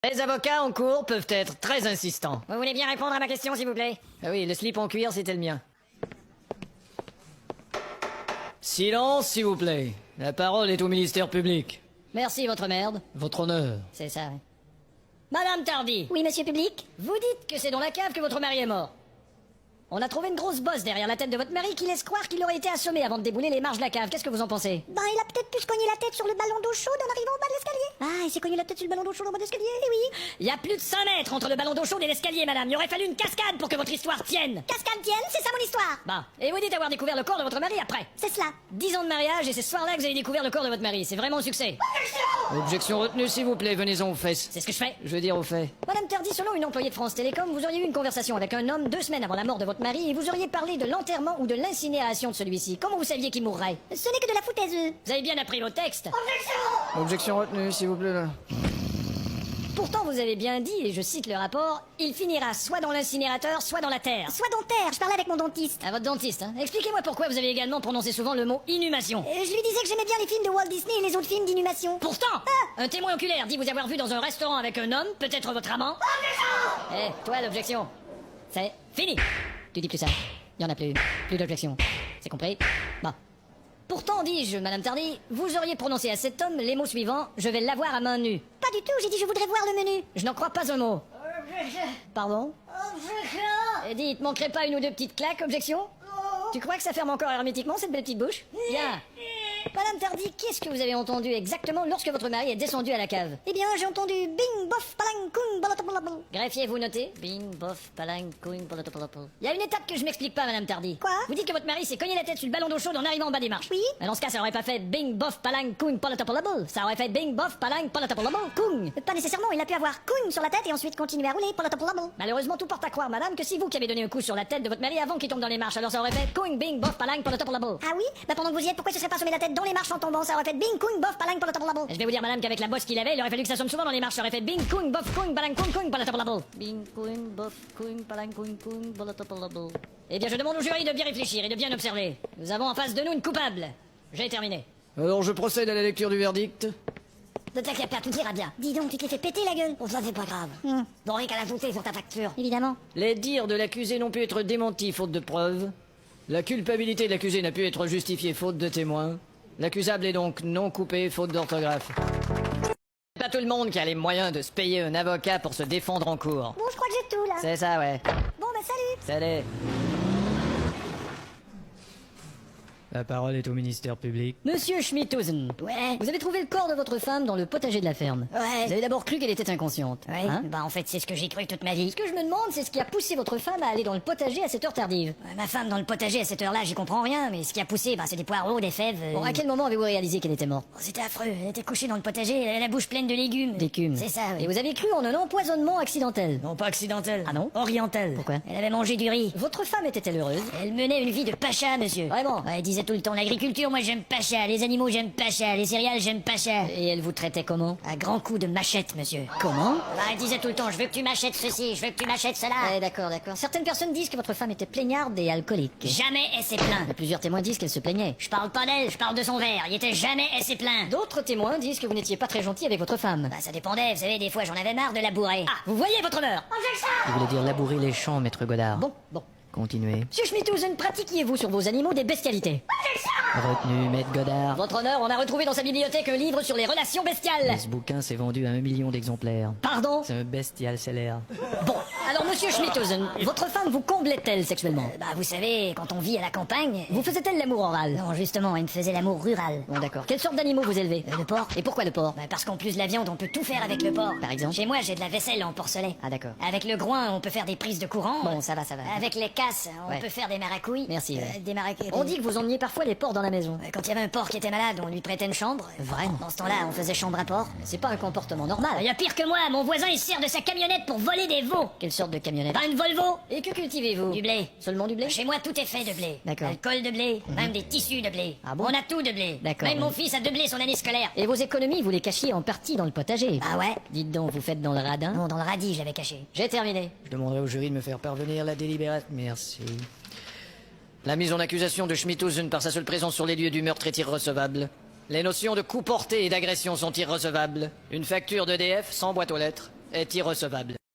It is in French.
Les avocats en cours peuvent être très insistants. Vous voulez bien répondre à ma question, s'il vous plaît? Ah oui, le slip en cuir, c'était le mien. Silence, s'il vous plaît. La parole est au ministère public. Merci, votre merde. Votre honneur. C'est ça, oui. Madame Tardy, Oui, monsieur public? vous dites que c'est dans la cave que votre mari est mort. On a trouvé une grosse bosse derrière la tête de votre mari qui laisse croire qu'il aurait été assommé avant de débouler les marches de la cave. Qu'est-ce que vous en pensez? Ben, il a peut-être pu se cogner la tête sur le ballon d'eau chaude en arrivant au bas de l'escalier. Ah, il s'est cogné la tête sur le ballon d'eau chaude au bas de l'escalier, eh oui. Il y a plus de 100 mètres entre le ballon d'eau chaude et l'escalier, madame. Il aurait fallu une cascade pour que votre histoire tienne. Cascade tienne, c'est ça mon histoire. Bah, et vous dites avoir découvert le corps de votre mari après. C'est cela. 10 ans de mariage et c'est ce soir-là que vous avez découvert le corps de votre mari. C'est vraiment un succès. Objection retenue, s'il vous plaît. Venez-en aux fesses. C'est ce que je fais. Je veux dire aux faits. Madame Tardy, selon une employée de France Télécom, vous auriez eu une conversation avec un homme 2 semaines avant la mort de votre mari et vous auriez parlé de l'enterrement ou de l'incinération de celui-ci. Comment vous saviez qu'il mourrait? Ce n'est que de la foutaise. Vous avez bien appris vos textes. Objection retenue, s'il vous plaît. Là. Pourtant, vous avez bien dit, et je cite le rapport, il finira soit dans l'incinérateur, soit dans la terre. Sois dentaire, je parlais avec mon dentiste. À votre dentiste, hein. Expliquez-moi pourquoi vous avez également prononcé souvent le mot inhumation. Je lui disais que j'aimais bien les films de Walt Disney et les autres films d'inhumation. Pourtant, un témoin oculaire dit vous avoir vu dans un restaurant avec un homme, peut-être votre amant. Eh, toi, l'objection. C'est fini. Tu dis plus ça. Il y en a plus. Plus d'objection. C'est compris? Bon. Pourtant, dis-je, Madame Tardy, vous auriez prononcé à cet homme les mots suivants, je vais l'avoir à main nue. Pas du tout, j'ai dit je voudrais voir le menu. Je n'en crois pas un mot. Pardon? Et dites, manquerait pas une ou deux petites claques, objection? Tu crois que ça ferme encore hermétiquement cette belle petite bouche? Bien. Madame Tardy, qu'est-ce que vous avez entendu exactement lorsque votre mari est descendu à la cave? Eh bien, j'ai entendu bing, bof, palang, kung, balatapalapal. Greffier, vous notez? Bing, bof, palang, couing, palatapalapal. Il y a une étape que je m'explique pas, Madame Tardy. Quoi? Vous dites que votre mari s'est cogné la tête sur le ballon d'eau chaude en arrivant en bas des marches. Oui. Mais dans ce cas, ça aurait pas fait bing, bof, palang, couing, palatapalapal. Ça aurait fait bing, bof, palang, palatapalapal, kung. Pas nécessairement, il a pu avoir kung sur la tête et ensuite continuer à rouler, palatapalapal. Malheureusement, tout porte à croire, madame, que c'est vous qui avez donné un coup sur la tête de votre mari avant qu'il tombe dans les marches. Alors ça aurait fait couing, bing, bof, palang, palatapalapal. Ah oui? Bah pendant que vous y êtes, pourquoi ce serait pas assommé la tête dans les marches en tombant? Ça aurait fait bing, kung, bof, palang, palatapalapal. Je vais vous dire, madame, qu'avec la bosse qu'il avait, il aurait fallu que ça sonne souvent dans les marches. Ça aurait fait bing, couing, bof, couing, palang, couing, couing, palatapalapal. Bing, couing, bof, couing, palang, couing, couing, palatapalapal. Eh bien, je demande au jury de bien réfléchir et de bien observer. Nous avons en face de nous une coupable. J'ai terminé. Alors, je procède à la lecture du verdict. Ne t'inquiète pas, tout ira bien. Dis donc, tu te l'es fait péter la gueule. Oh, ça, c'est pas grave. Bon, rien qu'à l'ajouter sur ta facture. Évidemment. Les dires de l'accusé n'ont pu être démentis faute de preuves. La culpabilité de l'accusé n'a pu être justifiée faute de témoins. L'accusable est donc non coupé faute d'orthographe. C'est pas tout le monde qui a les moyens de se payer un avocat pour se défendre en cours. Bon, je crois que j'ai tout là. C'est ça, ouais. Bon, bah salut. Salut. La parole est au ministère public. Monsieur Schmidhusen. Ouais. Vous avez trouvé le corps de votre femme dans le potager de la ferme. Ouais. Vous avez d'abord cru qu'elle était inconsciente. Ouais. Hein? Bah en fait, c'est ce que j'ai cru toute ma vie. Ce que je me demande, c'est ce qui a poussé votre femme à aller dans le potager à cette heure tardive. Ma femme dans le potager à cette heure-là, j'y comprends rien, mais ce qui a poussé, bah c'est des poireaux, des fèves. Bon, à quel moment avez-vous réalisé qu'elle était morte? Oh, c'était affreux. Elle était couchée dans le potager, elle avait la bouche pleine de légumes. D'écume. C'est ça, oui. Et vous avez cru en un empoisonnement accidentel. Non, pas accidentel. Ah non? Oriental. Pourquoi? Elle avait mangé du riz. Votre femme était-elle heureuse? Elle menait une vie de pacha, monsieur. Vraiment? Ouais, elle disait tout le temps l'agriculture, moi j'aime pacha, les animaux j'aime pacha, les céréales j'aime pacha. Et elle vous traitait comment? À grands coups de machette, monsieur. Comment? Bah, elle disait tout le temps, je veux que tu m'achètes ceci, je veux que tu m'achètes cela. D'accord, d'accord. Certaines personnes disent que votre femme était plaignarde et alcoolique. Jamais elle s'est plainte. Mais plusieurs témoins disent qu'elle se plaignait. Je parle pas d'elle, je parle de son verre. Il était jamais assez plein. D'autres témoins disent que vous n'étiez pas très gentil avec votre femme. Bah, ça dépendait, vous savez, des fois j'en avais marre de la bourrer. Ah, vous voyez votre honneur? Vous voulez dire labourer les champs, maître Godard. Bon, bon. Continuez. Monsieur Schmidhusen, pratiquiez-vous sur vos animaux des bestialités? Retenu, maître Godard. Votre honneur, on a retrouvé dans sa bibliothèque un livre sur les relations bestiales. Ce bouquin s'est vendu à 1 million d'exemplaires. Pardon? C'est un bestial salaire. Bon, alors monsieur Schmidhusen, votre femme vous comblait-elle sexuellement? Bah, vous savez, quand on vit à la campagne... Vous faisait-elle l'amour oral? Non, justement, elle me faisait l'amour rural. Bon, d'accord. Quelle sorte d'animaux vous élevez? Le porc. Et pourquoi le porc? Bah, parce qu'en plus de la viande, on peut tout faire avec le porc. Par exemple? Chez moi, j'ai de la vaisselle en porcelain. Ah, d'accord. Avec le groin, on peut faire des prises de courant. Bon, ça va, ça va. Avec les casses, on Ouais. peut faire des maracouilles. Merci, ouais. Des maracouilles. On dit que vous emmeniez parfois les porcs dans la maison. Quand il y avait un porc qui était malade, on lui prêtait une chambre. Vraiment? Dans ce temps-là, on faisait chambre à porc. C'est pas un comportement Il normal. y a pire que moi, mon voisin il sert de sa camionnette pour voler des veaux. Quelle sorte de camionnette? Pas une Volvo. Et que cultivez-vous? Du blé. Seulement du blé? Chez moi, tout est fait de blé. D'accord. Alcool de blé, même des tissus de blé. Ah bon? On a tout de blé. D'accord, Même oui. mon fils a de blé son année scolaire. Et vos économies, vous les cachiez en partie dans le potager. Ah ouais? Dites donc, vous faites dans le radin? Non, dans le radis, je l'avais caché. J'ai terminé. Je demanderai au jury de me faire parvenir la délibération. Merci. La mise en accusation de Schmidhusen par sa seule présence sur les lieux du meurtre est irrecevable. Les notions de coup porté et d'agression sont irrecevables. Une facture d'EDF sans boîte aux lettres. est irrecevable.